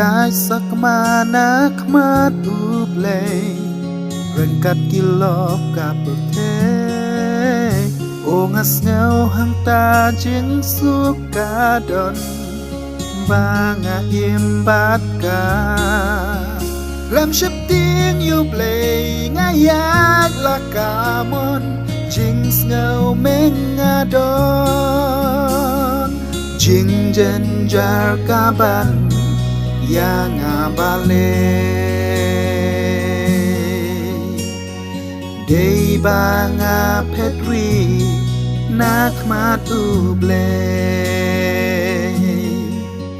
Yai sakmana khmat ublay Rengkat kilop kapute Ongas ngau hang ta jing suka don Banga imbat ka Lam ship tiếng yêu play Ngayak la kamon Jings ngau meng adon Jing jen jar kaban Yang abale Day banga petri Nak matu ble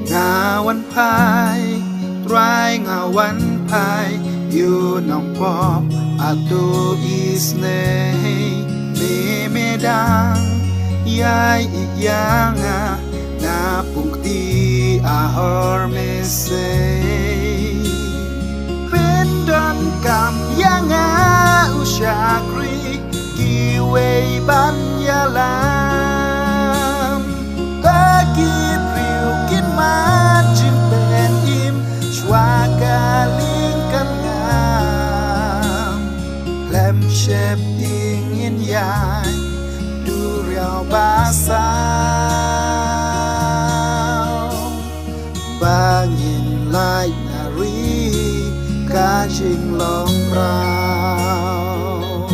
Ngawan pai Try ngawan pai You nong pop Atu isne Me medang Yai yanga Na pukti ahor mesei Pendon kam yanga usyakri Kiwei ban yalam Bagi priukin majin pen im Shwaka lingkan ngam Lem shep ingin yai Duriau basah Bangin lai nari Kajing long rau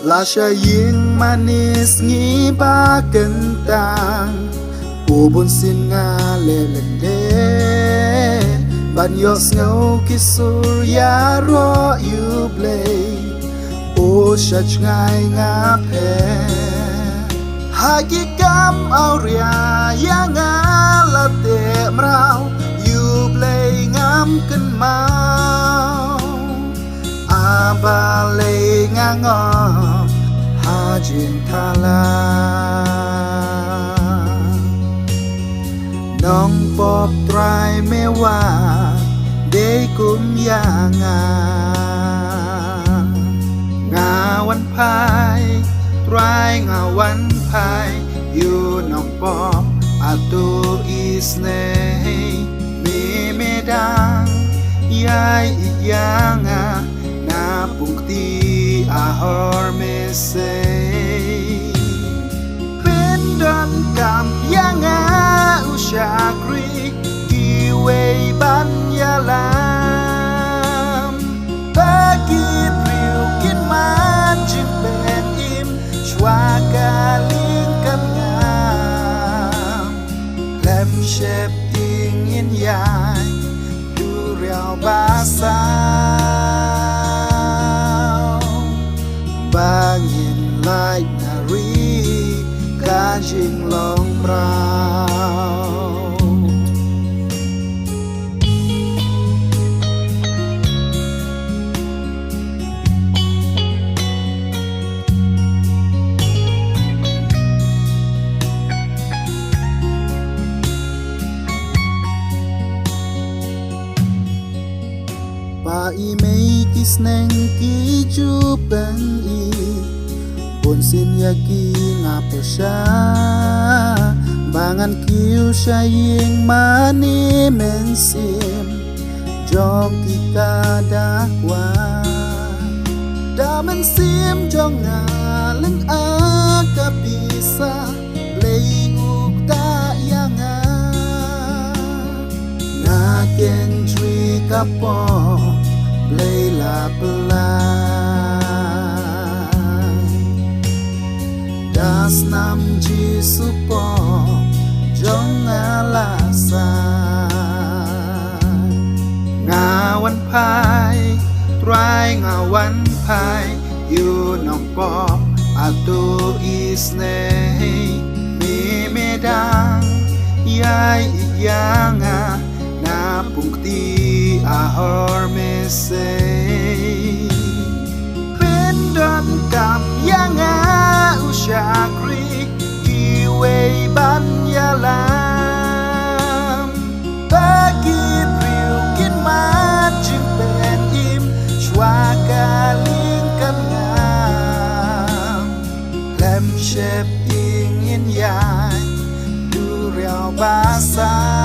Lasha ying manis ngi ba kentang Ubun sin nga lelende Ban yos ngau kisur ya ro you play O shach ngai nga pe Hagikam auria yang alate mrau You play ngam ken mau Abale ngangom Hajin thala Nong pop try mewa Day kum yanga Ngawan pai Try ngawan pai You nong pop Atu isne Me medang Yai yanga Na pukti ahor mesei Pendon kam yanga usyakri Kiwei ban yalam Bagi priukin majin pen im Shwaka lingkan ngam Lem shep ingin yai Duriau basah Bangin lai nari Kajing long rau Pa imei kisneng ki jupeng i Pun sin yaki ngapesya Bangan kiu syaying mani mensim Jong kika dakwa Damen sim jong ngaleng akapisa Lei ukta yanga Naken jwi kapo Lei la pelai Das nam ji supo Jong alasan Ngawan pai Try ngawan pai You nong pop Atu isne Me medang Yai yanga Na pukti ahor mesei Pendon kam yanga usyakri Kiwei ban yalam Bagi priukin majin pen im Shwaka lingkan ngam Lem shep ingin ya ภาษา